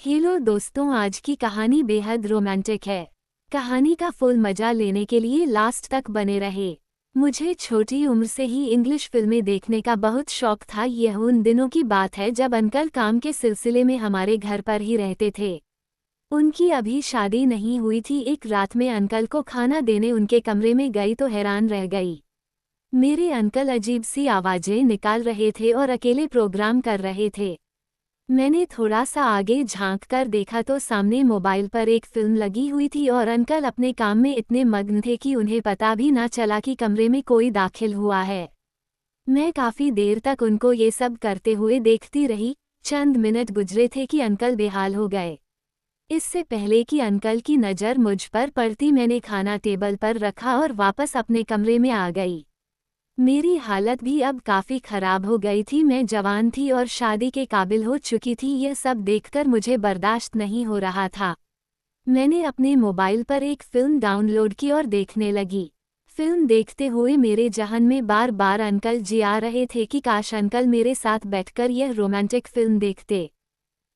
Hello दोस्तों, आज की कहानी बेहद रोमांटिक है। कहानी का फुल मजा लेने के लिए लास्ट तक बने रहे। मुझे छोटी उम्र से ही इंग्लिश फिल्में देखने का बहुत शौक था। यह उन दिनों की बात है जब अंकल काम के सिलसिले में हमारे घर पर ही रहते थे। उनकी अभी शादी नहीं हुई थी। एक रात में अंकल को खाना देने उनके कमरे में गई तो हैरान रह गई। मेरे अंकल अजीब सी आवाजें निकाल रहे थे और अकेले प्रोग्राम कर रहे थे। मैंने थोड़ा सा आगे झांक कर देखा तो सामने मोबाइल पर एक फिल्म लगी हुई थी और अंकल अपने काम में इतने मग्न थे कि उन्हें पता भी ना चला कि कमरे में कोई दाखिल हुआ है। मैं काफी देर तक उनको ये सब करते हुए देखती रही। चंद मिनट गुजरे थे कि अंकल बेहाल हो गए। इससे पहले कि अंकल की नज़र मुझ पर पड़ती मैंने खाना टेबल पर रखा और वापस अपने कमरे में आ गई। मेरी हालत भी अब काफ़ी ख़राब हो गई थी। मैं जवान थी और शादी के काबिल हो चुकी थी। यह सब देखकर मुझे बर्दाश्त नहीं हो रहा था। मैंने अपने मोबाइल पर एक फ़िल्म डाउनलोड की और देखने लगी। फ़िल्म देखते हुए मेरे ज़हन में बार बार अंकल जी आ रहे थे कि काश अंकल मेरे साथ बैठकर यह रोमांटिक फ़िल्म देखते।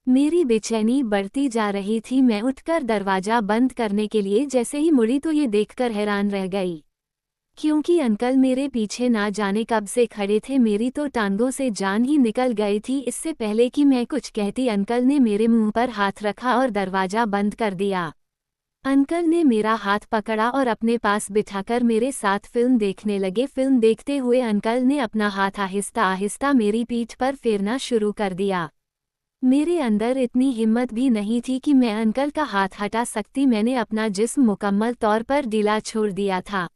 मेरी बेचैनी बढ़ती जा रही थी। मैं उठकर दरवाज़ा बंद करने के लिए जैसे ही मुड़ी तो ये देखकर हैरान रह गई, क्योंकि अंकल मेरे पीछे ना जाने कब से खड़े थे। मेरी तो टांगों से जान ही निकल गई थी। इससे पहले कि मैं कुछ कहती अंकल ने मेरे मुंह पर हाथ रखा और दरवाज़ा बंद कर दिया। अंकल ने मेरा हाथ पकड़ा और अपने पास बिठाकर मेरे साथ फिल्म देखने लगे। फिल्म देखते हुए अंकल ने अपना हाथ आहिस्ता आहिस्ता मेरी पीठ पर फेरना शुरू कर दिया। मेरे अंदर इतनी हिम्मत भी नहीं थी कि मैं अंकल का हाथ हटा सकती। मैंने अपना जिस्म मुकम्मल तौर पर ढीला छोड़ दिया था।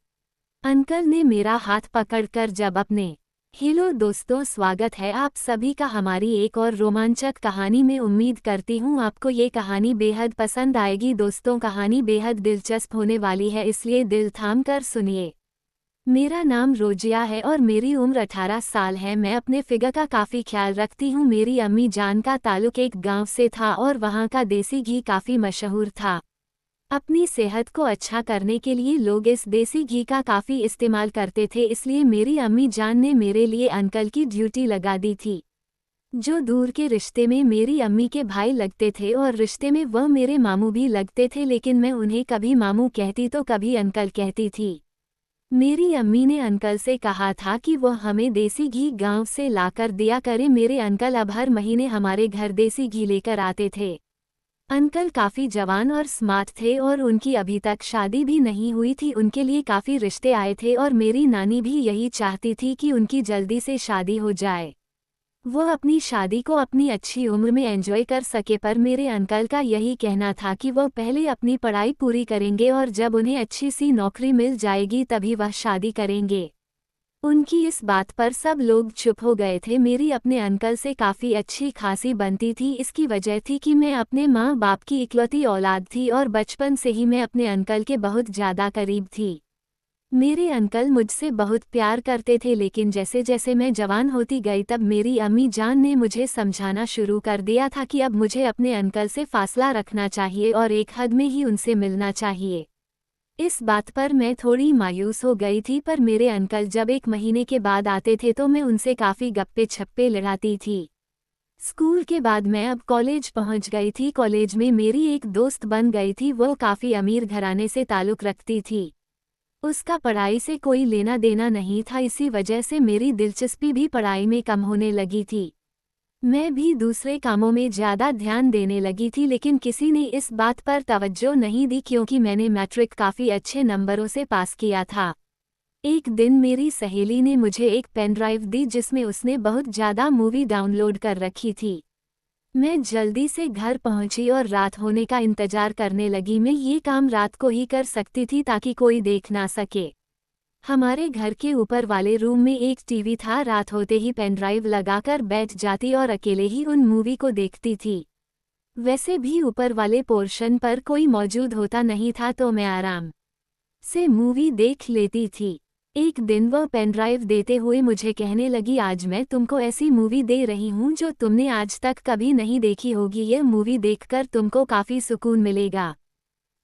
अंकल ने मेरा हाथ पकड़कर जब अपने हेलो दोस्तों, स्वागत है आप सभी का हमारी एक और रोमांचक कहानी में। उम्मीद करती हूँ आपको ये कहानी बेहद पसंद आएगी। दोस्तों, कहानी बेहद दिलचस्प होने वाली है, इसलिए दिल थाम कर सुनिए। मेरा नाम रोजिया है और मेरी उम्र 18 साल है। मैं अपने फिगर का काफ़ी ख्याल रखती हूँ। मेरी अम्मी जान का ताल्लुक एक गांव से था और वहाँ का देसी घी काफ़ी मशहूर था। अपनी सेहत को अच्छा करने के लिए लोग इस देसी घी का काफ़ी इस्तेमाल करते थे, इसलिए मेरी अम्मी जान ने मेरे लिए अंकल की ड्यूटी लगा दी थी, जो दूर के रिश्ते में मेरी अम्मी के भाई लगते थे और रिश्ते में वह मेरे मामू भी लगते थे, लेकिन मैं उन्हें कभी मामू कहती तो कभी अंकल कहती थी। मेरी अम्मी ने अंकल से कहा था कि वह हमें देसी घी गांव से लाकर दिया करे। मेरे अंकल अब हर महीने हमारे घर देसी घी लेकर आते थे। अंकल काफ़ी जवान और स्मार्ट थे और उनकी अभी तक शादी भी नहीं हुई थी। उनके लिए काफ़ी रिश्ते आए थे और मेरी नानी भी यही चाहती थी कि उनकी जल्दी से शादी हो जाए, वह अपनी शादी को अपनी अच्छी उम्र में एंजॉय कर सके। पर मेरे अंकल का यही कहना था कि वह पहले अपनी पढ़ाई पूरी करेंगे और जब उन्हें अच्छी सी नौकरी मिल जाएगी तभी वह शादी करेंगे। उनकी इस बात पर सब लोग चुप हो गए थे। मेरी अपने अंकल से काफ़ी अच्छी खासी बनती थी। इसकी वजह थी कि मैं अपने माँ बाप की इकलौती औलाद थी और बचपन से ही मैं अपने अंकल के बहुत ज़्यादा करीब थी। मेरे अंकल मुझसे बहुत प्यार करते थे, लेकिन जैसे जैसे मैं जवान होती गई तब मेरी अम्मी जान ने मुझे समझाना शुरू कर दिया था कि अब मुझे अपने अंकल से फासला रखना चाहिए और एक हद में ही उनसे मिलना चाहिए। इस बात पर मैं थोड़ी मायूस हो गई थी, पर मेरे अंकल जब एक महीने के बाद आते थे तो मैं उनसे काफ़ी गप्पे छप्पे लड़ाती थी। स्कूल के बाद मैं अब कॉलेज पहुंच गई थी। कॉलेज में मेरी एक दोस्त बन गई थी। वो काफ़ी अमीर घराने से ताल्लुक़ रखती थी। उसका पढ़ाई से कोई लेना देना नहीं था, इसी वजह से मेरी दिलचस्पी भी पढ़ाई में कम होने लगी थी। मैं भी दूसरे कामों में ज़्यादा ध्यान देने लगी थी, लेकिन किसी ने इस बात पर तवज्जो नहीं दी क्योंकि मैंने मैट्रिक काफ़ी अच्छे नंबरों से पास किया था। एक दिन मेरी सहेली ने मुझे एक पेन ड्राइव दी जिसमें उसने बहुत ज़्यादा मूवी डाउनलोड कर रखी थी। मैं जल्दी से घर पहुंची और रात होने का इंतज़ार करने लगी। मैं ये काम रात को ही कर सकती थी ताकि कोई देख ना सके। हमारे घर के ऊपर वाले रूम में एक टीवी था। रात होते ही पेन ड्राइव लगाकर बैठ जाती और अकेले ही उन मूवी को देखती थी। वैसे भी ऊपर वाले पोर्शन पर कोई मौजूद होता नहीं था तो मैं आराम से मूवी देख लेती थी। एक दिन वह पेन ड्राइव देते हुए मुझे कहने लगी, आज मैं तुमको ऐसी मूवी दे रही हूँ जो तुमने आज तक कभी नहीं देखी होगी। यह मूवी देखकर तुमको काफ़ी सुकून मिलेगा।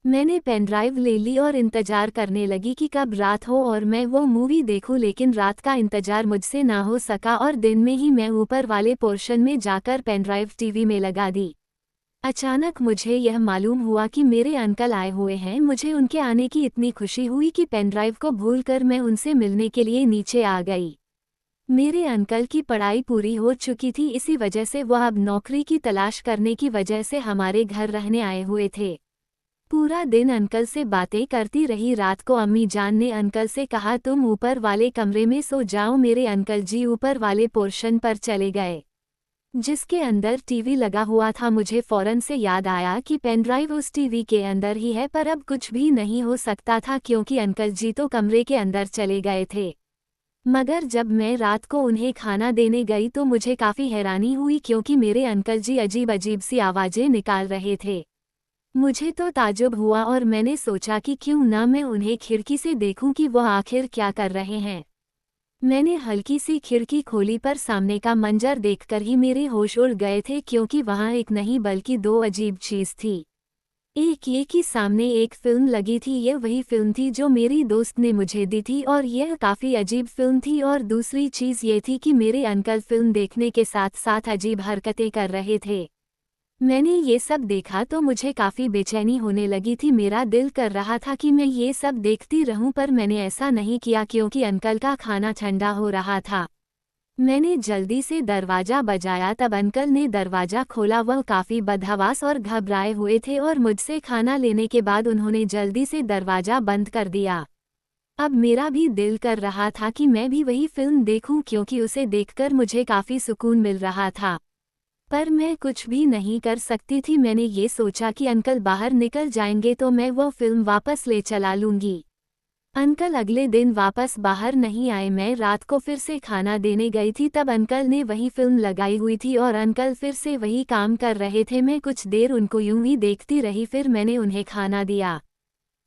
मैंने पेन ड्राइव ले ली और इंतज़ार करने लगी कि कब रात हो और मैं वो मूवी देखूं, लेकिन रात का इंतज़ार मुझसे ना हो सका और दिन में ही मैं ऊपर वाले पोर्शन में जाकर पेन ड्राइव टीवी में लगा दी। अचानक मुझे यह मालूम हुआ कि मेरे अंकल आए हुए हैं। मुझे उनके आने की इतनी खुशी हुई कि पेनड्राइव को भूलकर मैं उनसे मिलने के लिए नीचे आ गई। मेरे अंकल की पढ़ाई पूरी हो चुकी थी, इसी वजह से वह अब नौकरी की तलाश करने की वजह से हमारे घर रहने आए हुए थे। पूरा दिन अंकल से बातें करती रही। रात को अम्मी जान ने अंकल से कहा तुम ऊपर वाले कमरे में सो जाओ। मेरे अंकल जी ऊपर वाले पोर्शन पर चले गए जिसके अंदर टीवी लगा हुआ था। मुझे फौरन से याद आया कि पेनड्राइव उस टीवी के अंदर ही है, पर अब कुछ भी नहीं हो सकता था क्योंकि अंकल जी तो कमरे के अंदर चले गए थे। मगर जब मैं रात को उन्हें खाना देने गई तो मुझे काफ़ी हैरानी हुई क्योंकि मेरे अंकल जी अजीब अजीब सी आवाज़ें निकाल रहे थे। मुझे तो ताज्जुब हुआ और मैंने सोचा कि क्यों ना मैं उन्हें खिड़की से देखूं कि वह आखिर क्या कर रहे हैं। मैंने हल्की सी खिड़की खोली पर सामने का मंजर देखकर ही मेरे होश उड़ गए थे क्योंकि वहां एक नहीं बल्कि दो अजीब चीज़ थी। एक ये कि सामने एक फिल्म लगी थी। यह वही फिल्म थी जो मेरी दोस्त ने मुझे दी थी और यह काफ़ी अजीब फिल्म थी। और दूसरी चीज़ ये थी कि मेरे अंकल फिल्म देखने के साथ साथ अजीब हरकतें कर रहे थे। मैंने ये सब देखा तो मुझे काफ़ी बेचैनी होने लगी थी। मेरा दिल कर रहा था कि मैं ये सब देखती रहूं, पर मैंने ऐसा नहीं किया क्योंकि अंकल का खाना ठंडा हो रहा था। मैंने जल्दी से दरवाज़ा बजाया, तब अंकल ने दरवाज़ा खोला। वह काफ़ी बदहवास और घबराए हुए थे और मुझसे खाना लेने के बाद उन्होंने जल्दी से दरवाज़ा बंद कर दिया। अब मेरा भी दिल कर रहा था कि मैं भी वही फिल्म देखूं क्योंकि उसे देखकर मुझे काफ़ी सुकून मिल रहा था, पर मैं कुछ भी नहीं कर सकती थी। मैंने ये सोचा कि अंकल बाहर निकल जाएंगे तो मैं वो फिल्म वापस ले चला लूँगी। अंकल अगले दिन वापस बाहर नहीं आए। मैं रात को फिर से खाना देने गई थी, तब अंकल ने वही फिल्म लगाई हुई थी और अंकल फिर से वही काम कर रहे थे। मैं कुछ देर उनको यूं ही देखती रही, फिर मैंने उन्हें खाना दिया।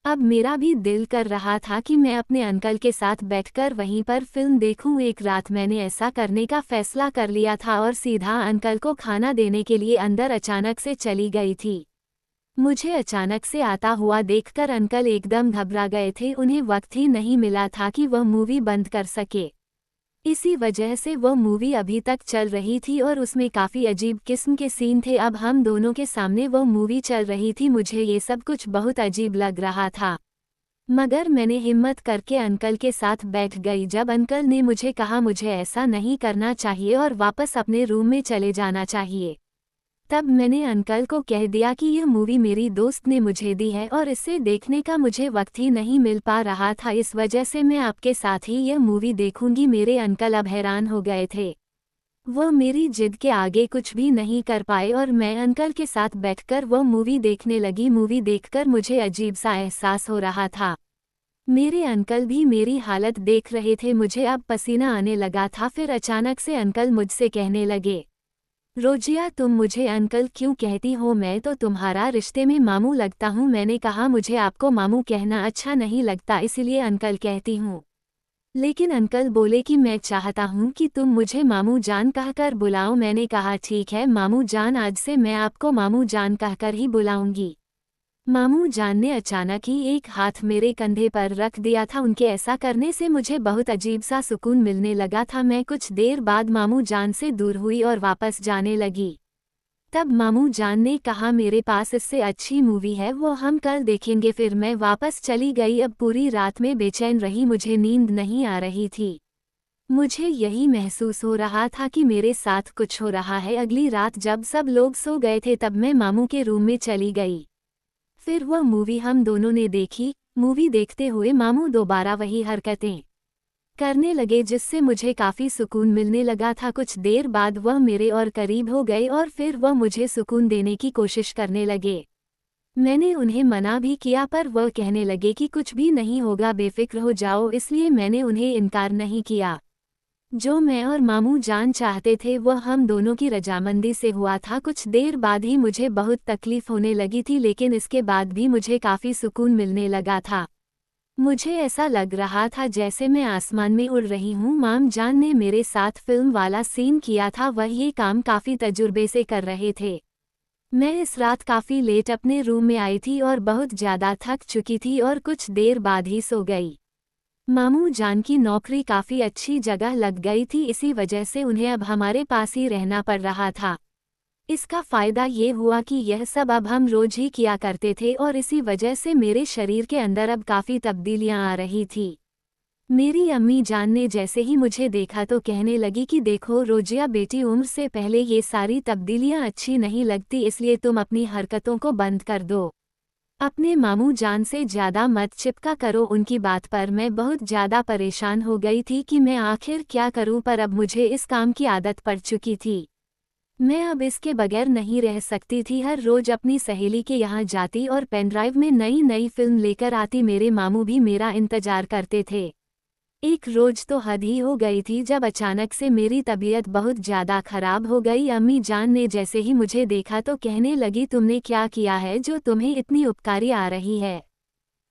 अब मेरा भी दिल कर रहा था कि मैं अपने अंकल के साथ बैठकर वहीं पर फिल्म देखूं। एक रात मैंने ऐसा करने का फैसला कर लिया था और सीधा अंकल को खाना देने के लिए अंदर अचानक से चली गई थी। मुझे अचानक से आता हुआ देखकर अंकल एकदम घबरा गए थे। उन्हें वक्त ही नहीं मिला था कि वह मूवी बंद कर सके। इसी वजह से वह मूवी अभी तक चल रही थी और उसमें काफ़ी अजीब किस्म के सीन थे। अब हम दोनों के सामने वह मूवी चल रही थी। मुझे ये सब कुछ बहुत अजीब लग रहा था, मगर मैंने हिम्मत करके अंकल के साथ बैठ गई। जब अंकल ने मुझे कहा मुझे ऐसा नहीं करना चाहिए और वापस अपने रूम में चले जाना चाहिए, तब मैंने अंकल को कह दिया कि यह मूवी मेरी दोस्त ने मुझे दी है और इसे देखने का मुझे वक्त ही नहीं मिल पा रहा था, इस वजह से मैं आपके साथ ही यह मूवी देखूंगी। मेरे अंकल अब हैरान हो गए थे। वह मेरी जिद के आगे कुछ भी नहीं कर पाए और मैं अंकल के साथ बैठकर वह मूवी देखने लगी। मूवी देखकर मुझे अजीब सा एहसास हो रहा था। मेरे अंकल भी मेरी हालत देख रहे थे। मुझे अब पसीना आने लगा था। फिर अचानक से अंकल मुझसे कहने लगे, रोजिया तुम मुझे अंकल क्यों कहती हो? मैं तो तुम्हारा रिश्ते में मामू लगता हूँ। मैंने कहा मुझे आपको मामू कहना अच्छा नहीं लगता, इसलिए अंकल कहती हूँ। लेकिन अंकल बोले कि मैं चाहता हूँ कि तुम मुझे मामू जान कहकर बुलाओ। मैंने कहा ठीक है मामू जान, आज से मैं आपको मामू जान कहकर ही बुलाऊंगी। मामू जान ने अचानक ही एक हाथ मेरे कंधे पर रख दिया था। उनके ऐसा करने से मुझे बहुत अजीब सा सुकून मिलने लगा था। मैं कुछ देर बाद मामू जान से दूर हुई और वापस जाने लगी। तब मामू जान ने कहा मेरे पास इससे अच्छी मूवी है, वो हम कल देखेंगे। फिर मैं वापस चली गई। अब पूरी रात में बेचैन रही, मुझे नींद नहीं आ रही थी। मुझे यही महसूस हो रहा था कि मेरे साथ कुछ हो रहा है। अगली रात जब सब लोग सो गए थे तब मैं मामू के रूम में चली गई। फिर वह मूवी हम दोनों ने देखी। मूवी देखते हुए मामू दोबारा वही हरकतें करने लगे जिससे मुझे काफ़ी सुकून मिलने लगा था। कुछ देर बाद वह मेरे और करीब हो गए और फिर वह मुझे सुकून देने की कोशिश करने लगे। मैंने उन्हें मना भी किया पर वह कहने लगे कि कुछ भी नहीं होगा, बेफिक्र हो जाओ, इसलिए मैंने उन्हें इनकार नहीं किया। जो मैं और मामू जान चाहते थे वह हम दोनों की रजामंदी से हुआ था। कुछ देर बाद ही मुझे बहुत तकलीफ होने लगी थी, लेकिन इसके बाद भी मुझे काफ़ी सुकून मिलने लगा था। मुझे ऐसा लग रहा था जैसे मैं आसमान में उड़ रही हूँ। माम जान ने मेरे साथ फिल्म वाला सीन किया था, वह ये काम काफ़ी तजुर्बे से कर रहे थे। मैं इस रात काफ़ी लेट अपने रूम में आई थी और बहुत ज़्यादा थक चुकी थी और कुछ देर बाद ही सो गई। मामू जान की नौकरी काफ़ी अच्छी जगह लग गई थी, इसी वजह से उन्हें अब हमारे पास ही रहना पड़ रहा था। इसका फ़ायदा ये हुआ कि यह सब अब हम रोज ही किया करते थे और इसी वजह से मेरे शरीर के अंदर अब काफ़ी तब्दीलियां आ रही थी। मेरी अम्मी जान ने जैसे ही मुझे देखा तो कहने लगी कि देखो रोजिया बेटी, उम्र से पहले ये सारी तब्दीलियां अच्छी नहीं लगती, इसलिए तुम अपनी हरकतों को बंद कर दो। अपने मामू जान से ज़्यादा मत चिपका करो उनकी बात पर। मैं बहुत ज़्यादा परेशान हो गई थी कि मैं आखिर क्या करूं, पर अब मुझे इस काम की आदत पड़ चुकी थी। मैं अब इसके बगैर नहीं रह सकती थी। हर रोज अपनी सहेली के यहाँ जाती और पेनड्राइव में नई नई फिल्म लेकर आती। मेरे मामू भी मेरा इंतजार करते थे। एक रोज तो हद ही हो गई थी जब अचानक से मेरी तबीयत बहुत ज़्यादा खराब हो गई। अम्मी जान ने जैसे ही मुझे देखा तो कहने लगी, तुमने क्या किया है जो तुम्हें इतनी उपकारी आ रही है।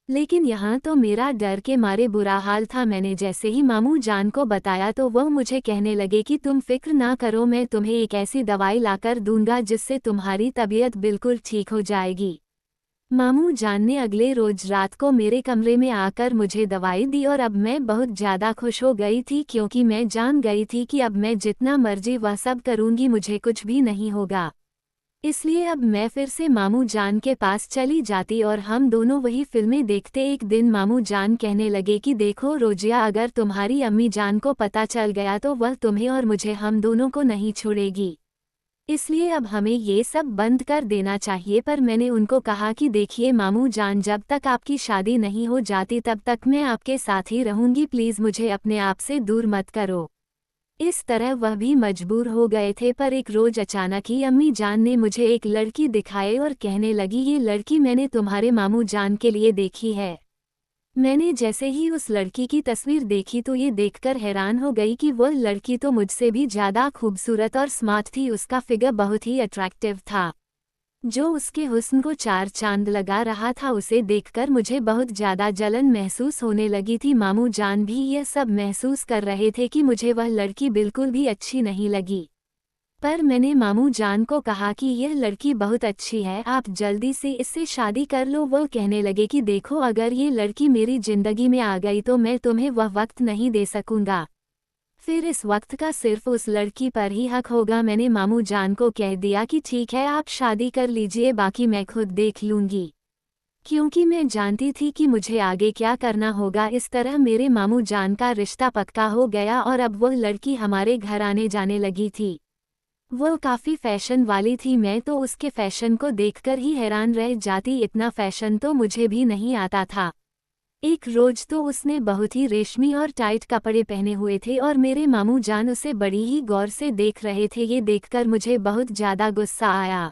लेकिन यहाँ तो मेरा डर के मारे बुरा हाल था। मैंने जैसे ही मामू जान को बताया तो वह मुझे कहने लगे कि तुम फिक्र ना करो, मैं तुम्हें एक ऐसी दवाई लाकर दूंगा जिससे तुम्हारी तबीयत बिल्कुल ठीक हो जाएगी। मामू जान ने अगले रोज रात को मेरे कमरे में आकर मुझे दवाई दी और अब मैं बहुत ज़्यादा खुश हो गई थी, क्योंकि मैं जान गई थी कि अब मैं जितना मर्जी वह सब करूँगी मुझे कुछ भी नहीं होगा। इसलिए अब मैं फिर से मामू जान के पास चली जाती और हम दोनों वही फिल्में देखते। एक दिन मामू जान कहने लगे कि देखो रोजिया, अगर तुम्हारी अम्मी जान को पता चल गया तो वह तुम्हें और मुझे, हम दोनों को नहीं छोड़ेगी। इसलिए अब हमें ये सब बंद कर देना चाहिए। पर मैंने उनको कहा कि देखिए मामू जान, जब तक आपकी शादी नहीं हो जाती तब तक मैं आपके साथ ही रहूंगी, प्लीज़ मुझे अपने आप से दूर मत करो। इस तरह वह भी मजबूर हो गए थे। पर एक रोज अचानक ही अम्मी जान ने मुझे एक लड़की दिखाई और कहने लगी, ये लड़की मैंने तुम्हारे मामू जान के लिए देखी है। मैंने जैसे ही उस लड़की की तस्वीर देखी तो ये देखकर हैरान हो गई कि वह लड़की तो मुझसे भी ज़्यादा खूबसूरत और स्मार्ट थी। उसका फिगर बहुत ही अट्रैक्टिव था, जो उसके हुस्न को चार चांद लगा रहा था। उसे देखकर मुझे बहुत ज़्यादा जलन महसूस होने लगी थी। मामू जान भी यह सब महसूस कर रहे थे कि मुझे वह लड़की बिल्कुल भी अच्छी नहीं लगी। पर मैंने मामू जान को कहा कि यह लड़की बहुत अच्छी है, आप जल्दी से इससे शादी कर लो। वो कहने लगे कि देखो, अगर ये लड़की मेरी ज़िंदगी में आ गई तो मैं तुम्हें वह वक्त नहीं दे सकूंगा। फिर इस वक्त का सिर्फ उस लड़की पर ही हक होगा। मैंने मामू जान को कह दिया कि ठीक है, आप शादी कर लीजिए, बाकी मैं खुद देख लूंगी, क्योंकि मैं जानती थी कि मुझे आगे क्या करना होगा। इस तरह मेरे मामू जान का रिश्ता पक्का हो गया और अब वह लड़की हमारे घर आने जाने लगी थी। वह काफ़ी फैशन वाली थी, मैं तो उसके फैशन को देखकर ही हैरान रह जाती। इतना फैशन तो मुझे भी नहीं आता था। एक रोज तो उसने बहुत ही रेशमी और टाइट कपड़े पहने हुए थे और मेरे मामू जान उसे बड़ी ही गौर से देख रहे थे। ये देखकर मुझे बहुत ज़्यादा गुस्सा आया।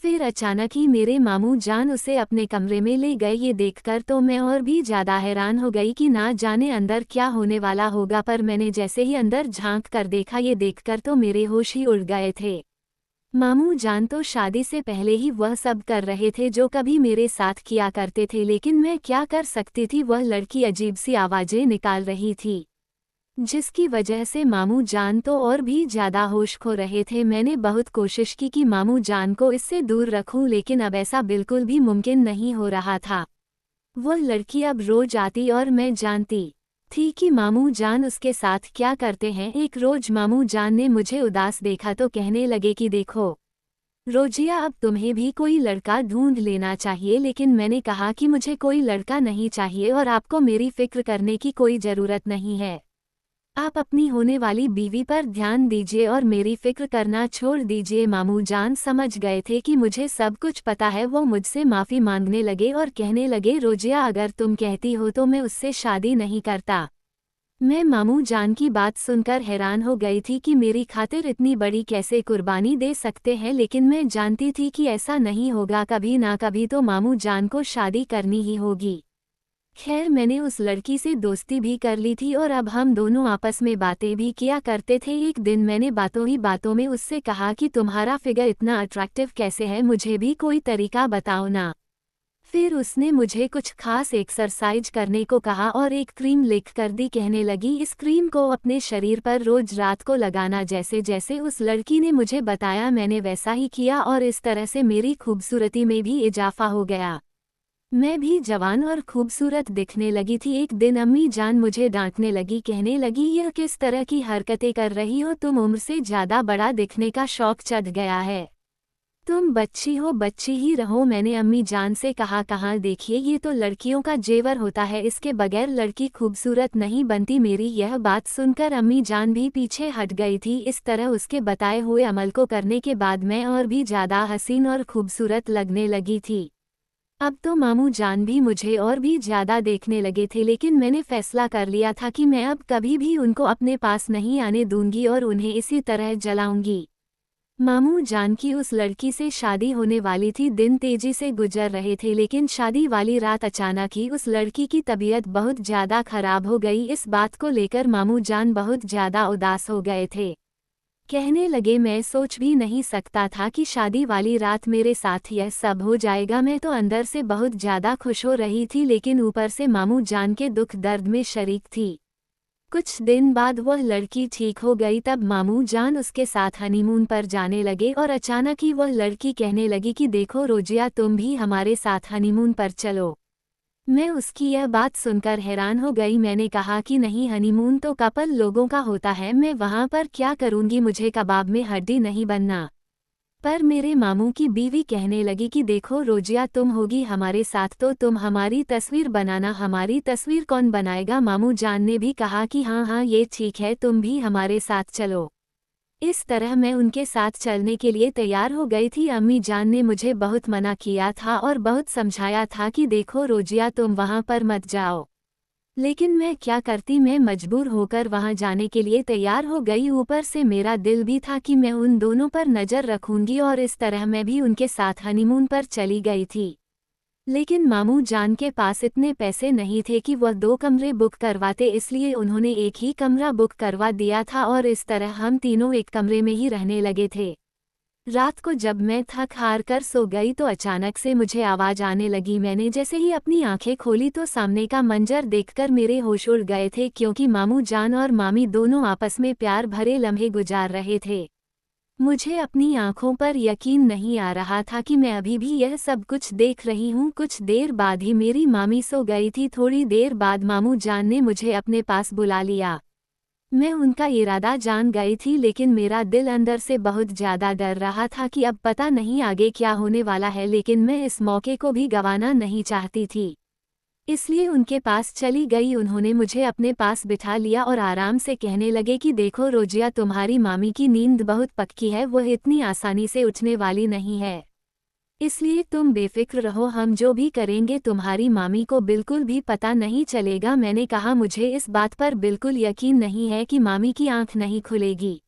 फिर अचानक ही मेरे मामू जान उसे अपने कमरे में ले गए। ये देखकर तो मैं और भी ज़्यादा हैरान हो गई कि ना जाने अंदर क्या होने वाला होगा। पर मैंने जैसे ही अंदर झांक कर देखा, ये देखकर तो मेरे होश ही उड़ गए थे। मामू जान तो शादी से पहले ही वह सब कर रहे थे जो कभी मेरे साथ किया करते थे, लेकिन मैं क्या कर सकती थी। वह लड़की अजीब सी आवाज़ें निकाल रही थी, जिसकी वजह से मामू जान तो और भी ज़्यादा होश खो रहे थे। मैंने बहुत कोशिश की कि मामू जान को इससे दूर रखूं, लेकिन अब ऐसा बिल्कुल भी मुमकिन नहीं हो रहा था। वह लड़की अब रोज आती और मैं जानती थी कि मामू जान उसके साथ क्या करते हैं। एक रोज मामू जान ने मुझे उदास देखा तो कहने लगे कि देखो रोजिया, अब तुम्हें भी कोई लड़का ढूंढ लेना चाहिए। लेकिन मैंने कहा कि मुझे कोई लड़का नहीं चाहिए और आपको मेरी फिक्र करने की कोई ज़रूरत नहीं है। आप अपनी होने वाली बीवी पर ध्यान दीजिए और मेरी फिक्र करना छोड़ दीजिए। मामू जान समझ गए थे कि मुझे सब कुछ पता है। वो मुझसे माफ़ी मांगने लगे और कहने लगे, रोजिया, अगर तुम कहती हो तो मैं उससे शादी नहीं करता। मैं मामू जान की बात सुनकर हैरान हो गई थी कि मेरी खातिर इतनी बड़ी कैसे कुर्बानी दे सकते हैं, लेकिन मैं जानती थी कि ऐसा नहीं होगा। कभी ना कभी तो मामू जान को शादी करनी ही होगी। खैर, मैंने उस लड़की से दोस्ती भी कर ली थी और अब हम दोनों आपस में बातें भी किया करते थे। एक दिन मैंने बातों ही बातों में उससे कहा कि तुम्हारा फिगर इतना अट्रैक्टिव कैसे है, मुझे भी कोई तरीका बताओ ना। फिर उसने मुझे कुछ खास एक्सरसाइज करने को कहा और एक क्रीम लिख कर दी। कहने लगी, इस क्रीम को अपने शरीर पर रोज रात को लगाना। जैसे जैसे उस लड़की ने मुझे बताया मैंने वैसा ही किया और इस तरह से मेरी खूबसूरती में भी इजाफा हो गया। मैं भी जवान और खूबसूरत दिखने लगी थी। एक दिन अम्मी जान मुझे डांटने लगी, कहने लगी, यह किस तरह की हरकतें कर रही हो, तुम उम्र से ज़्यादा बड़ा दिखने का शौक चढ़ गया है। तुम बच्ची हो, बच्ची ही रहो। मैंने अम्मी जान से कहा, कहाँ देखिए, ये तो लड़कियों का जेवर होता है, इसके बगैर लड़की खूबसूरत नहीं बनती। मेरी यह बात सुनकर अम्मी जान भी पीछे हट गई थी। इस तरह उसके बताए हुए अमल को करने के बाद मैं और भी ज़्यादा हसीन और खूबसूरत लगने लगी थी। अब तो मामू जान भी मुझे और भी ज़्यादा देखने लगे थे, लेकिन मैंने फैसला कर लिया था कि मैं अब कभी भी उनको अपने पास नहीं आने दूंगी और उन्हें इसी तरह जलाऊंगी। मामू जान की उस लड़की से शादी होने वाली थी। दिन तेजी से गुजर रहे थे, लेकिन शादी वाली रात अचानक ही उस लड़की की तबीयत बहुत ज़्यादा खराब हो गई। इस बात को लेकर मामू जान बहुत ज़्यादा उदास हो गए थे। कहने लगे, मैं सोच भी नहीं सकता था कि शादी वाली रात मेरे साथ यह सब हो जाएगा। मैं तो अंदर से बहुत ज़्यादा खुश हो रही थी, लेकिन ऊपर से मामू जान के दुख दर्द में शरीक थी। कुछ दिन बाद वह लड़की ठीक हो गई, तब मामू जान उसके साथ हनीमून पर जाने लगे और अचानक ही वह लड़की कहने लगी कि देखो रोजिया, तुम भी हमारे साथ हनीमून पर चलो। मैं उसकी यह बात सुनकर हैरान हो गई। मैंने कहा कि नहीं, हनीमून तो कपल लोगों का होता है, मैं वहाँ पर क्या करूँगी, मुझे कबाब में हड्डी नहीं बनना। पर मेरे मामू की बीवी कहने लगी कि देखो रोजिया, तुम होगी हमारे साथ तो तुम हमारी तस्वीर बनाना। हमारी तस्वीर कौन बनाएगा? मामू जान ने भी कहा कि हाँ हाँ, ये ठीक है, तुम भी हमारे साथ चलो। इस तरह मैं उनके साथ चलने के लिए तैयार हो गई थी। अम्मी जान ने मुझे बहुत मना किया था और बहुत समझाया था कि देखो रोजिया, तुम वहाँ पर मत जाओ, लेकिन मैं क्या करती, मैं मजबूर होकर वहाँ जाने के लिए तैयार हो गई। ऊपर से मेरा दिल भी था कि मैं उन दोनों पर नज़र रखूंगी और इस तरह मैं भी उनके साथ हनीमून पर चली गई थी। लेकिन मामू जान के पास इतने पैसे नहीं थे कि वह 2 कमरे बुक करवाते, इसलिए उन्होंने एक ही कमरा बुक करवा दिया था और इस तरह हम तीनों एक कमरे में ही रहने लगे थे। रात को जब मैं थक हार कर सो गई तो अचानक से मुझे आवाज़ आने लगी। मैंने जैसे ही अपनी आंखें खोली तो सामने का मंजर देखकर मेरे होश उड़ गए थे, क्योंकि मामू जान और मामी दोनों आपस में प्यार भरे लम्हे गुजार रहे थे। मुझे अपनी आंखों पर यकीन नहीं आ रहा था कि मैं अभी भी यह सब कुछ देख रही हूँ। कुछ देर बाद ही मेरी मामी सो गई थी। थोड़ी देर बाद मामू जान ने मुझे अपने पास बुला लिया। मैं उनका इरादा जान गई थी, लेकिन मेरा दिल अंदर से बहुत ज़्यादा डर रहा था कि अब पता नहीं आगे क्या होने वाला है, लेकिन मैं इस मौके को भी गंवाना नहीं चाहती थी, इसलिए उनके पास चली गई। उन्होंने मुझे अपने पास बिठा लिया और आराम से कहने लगे कि देखो रोजिया, तुम्हारी मामी की नींद बहुत पक्की है, वह इतनी आसानी से उठने वाली नहीं है, इसलिए तुम बेफिक्र रहो, हम जो भी करेंगे तुम्हारी मामी को बिल्कुल भी पता नहीं चलेगा। मैंने कहा, मुझे इस बात पर बिल्कुल यकीन नहीं है कि मामी की आंख नहीं खुलेगी।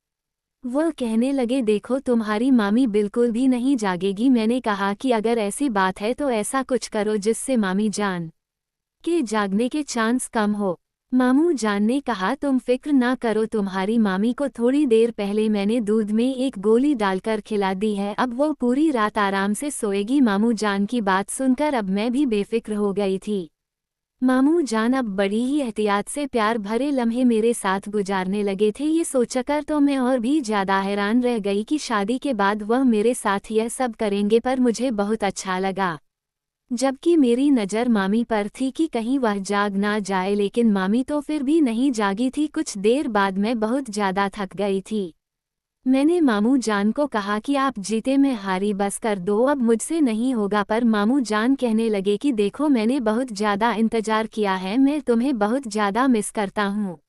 वह कहने लगे, देखो तुम्हारी मामी बिल्कुल भी नहीं जागेगी। मैंने कहा कि अगर ऐसी बात है तो ऐसा कुछ करो जिससे मामी जान के जागने के चांस कम हो। मामू जान ने कहा, तुम फिक्र ना करो, तुम्हारी मामी को थोड़ी देर पहले मैंने दूध में एक गोली डालकर खिला दी है, अब वो पूरी रात आराम से सोएगी। मामू जान की बात सुनकर अब मैं भी बेफिक्र हो गई थी। मामू जान अब बड़ी ही एहतियात से प्यार भरे लम्हे मेरे साथ गुजारने लगे थे। ये सोचकर तो मैं और भी ज़्यादा हैरान रह गई कि शादी के बाद वह मेरे साथ यह सब करेंगे, पर मुझे बहुत अच्छा लगा। जबकि मेरी नज़र मामी पर थी कि कहीं वह जाग ना जाए, लेकिन मामी तो फिर भी नहीं जागी थी। कुछ देर बाद मैं बहुत ज़्यादा थक गई थी। मैंने मामू जान को कहा कि आप जीते मैं हारी, बस कर दो, अब मुझसे नहीं होगा। पर मामू जान कहने लगे कि देखो, मैंने बहुत ज़्यादा इंतज़ार किया है, मैं तुम्हें बहुत ज़्यादा मिस करता हूँ।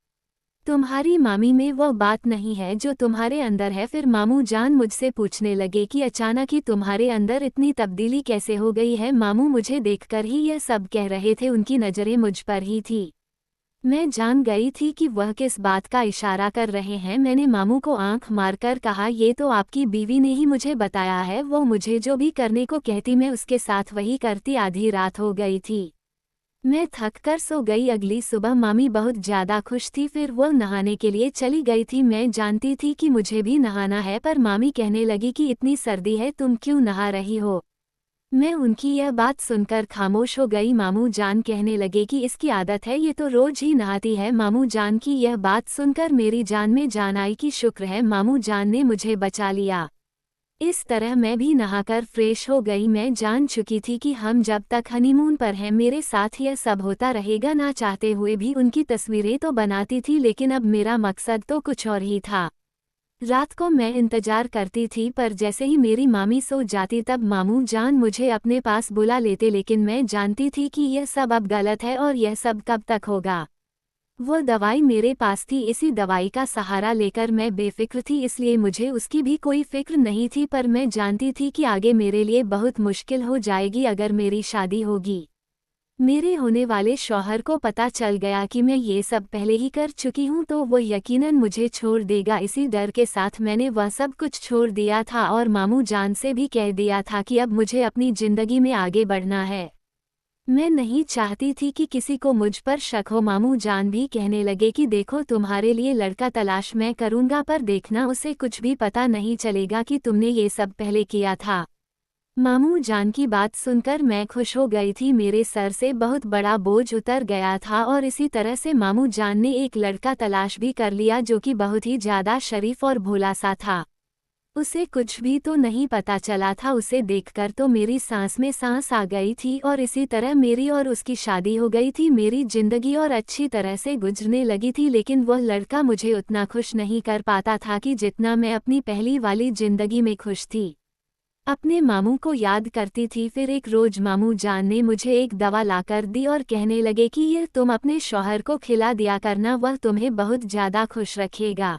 तुम्हारी मामी में वो बात नहीं है जो तुम्हारे अंदर है। फिर मामू जान मुझसे पूछने लगे कि अचानक ही तुम्हारे अंदर इतनी तब्दीली कैसे हो गई है। मामू मुझे देखकर ही यह सब कह रहे थे, उनकी नज़रें मुझ पर ही थी। मैं जान गई थी कि वह किस बात का इशारा कर रहे हैं। मैंने मामू को आंख मारकर कहा, ये तो आपकी बीवी ने ही मुझे बताया है, वो मुझे जो भी करने को कहती मैं उसके साथ वही करती। आधी रात हो गई थी, मैं थक कर सो गई। अगली सुबह मामी बहुत ज़्यादा खुश थी, फिर वो नहाने के लिए चली गई थी। मैं जानती थी कि मुझे भी नहाना है, पर मामी कहने लगी कि इतनी सर्दी है, तुम क्यों नहा रही हो। मैं उनकी यह बात सुनकर खामोश हो गई। मामू जान कहने लगे कि इसकी आदत है, ये तो रोज ही नहाती है। मामू जान की यह बात सुनकर मेरी जान में जान आई कि शुक्र है मामू जान ने मुझे बचा लिया। इस तरह मैं भी नहाकर फ्रेश हो गई। मैं जान चुकी थी कि हम जब तक हनीमून पर हैं मेरे साथ यह सब होता रहेगा। ना चाहते हुए भी उनकी तस्वीरें तो बनाती थी, लेकिन अब मेरा मकसद तो कुछ और ही था। रात को मैं इंतजार करती थी, पर जैसे ही मेरी मामी सो जाती तब मामू जान मुझे अपने पास बुला लेते, लेकिन मैं जानती थी कि यह सब अब गलत है और यह सब कब तक होगा। वो दवाई मेरे पास थी, इसी दवाई का सहारा लेकर मैं बेफिक्र थी, इसलिए मुझे उसकी भी कोई फिक्र नहीं थी, पर मैं जानती थी कि आगे मेरे लिए बहुत मुश्किल हो जाएगी अगर मेरी शादी होगी। मेरे होने वाले शौहर को पता चल गया कि मैं ये सब पहले ही कर चुकी हूँ तो वो यकीनन मुझे छोड़ देगा। इसी डर के साथ मैंने वह सब कुछ छोड़ दिया था और मामू जान से भी कह दिया था कि अब मुझे अपनी जिंदगी में आगे बढ़ना है। मैं नहीं चाहती थी कि किसी को मुझ पर शक हो। मामू जान भी कहने लगे कि देखो, तुम्हारे लिए लड़का तलाश मैं करूँगा, पर देखना उसे कुछ भी पता नहीं चलेगा कि तुमने ये सब पहले किया था। मामू जान की बात सुनकर मैं खुश हो गई थी, मेरे सर से बहुत बड़ा बोझ उतर गया था। और इसी तरह से मामू जान ने एक लड़का तलाश भी कर लिया जो कि बहुत ही ज़्यादा शरीफ और भोला सा था। उसे कुछ भी तो नहीं पता चला था। उसे देखकर तो मेरी सांस में सांस आ गई थी और इसी तरह मेरी और उसकी शादी हो गई थी। मेरी जिंदगी और अच्छी तरह से गुजरने लगी थी, लेकिन वह लड़का मुझे उतना खुश नहीं कर पाता था कि जितना मैं अपनी पहली वाली जिंदगी में खुश थी। अपने मामू को याद करती थी। फिर एक रोज मामू जान ने मुझे एक दवा लाकर दी और कहने लगे कि यह तुम अपने शौहर को खिला दिया करना, वह तुम्हें बहुत ज़्यादा खुश रखेगा।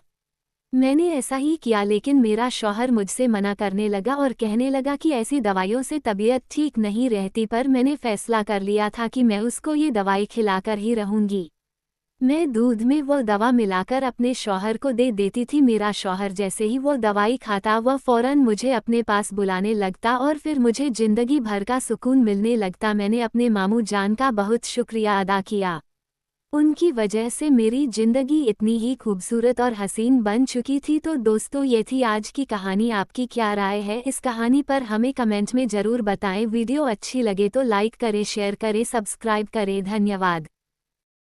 मैंने ऐसा ही किया, लेकिन मेरा शौहर मुझसे मना करने लगा और कहने लगा कि ऐसी दवाइयों से तबीयत ठीक नहीं रहती, पर मैंने फैसला कर लिया था कि मैं उसको ये दवाई खिलाकर ही रहूँगी। मैं दूध में वो दवा मिलाकर अपने शौहर को दे देती थी। मेरा शौहर जैसे ही वो दवाई खाता वह फ़ौरन मुझे अपने पास बुलाने लगता और फिर मुझे ज़िंदगी भर का सुकून मिलने लगता। मैंने अपने मामू जान का बहुत शुक्रिया अदा किया। उनकी वजह से मेरी ज़िंदगी इतनी ही खूबसूरत और हसीन बन चुकी थी। तो दोस्तों, ये थी आज की कहानी। आपकी क्या राय है इस कहानी पर हमें कमेंट में ज़रूर बताएं। वीडियो अच्छी लगे तो लाइक करें, शेयर करें, सब्सक्राइब करें। धन्यवाद।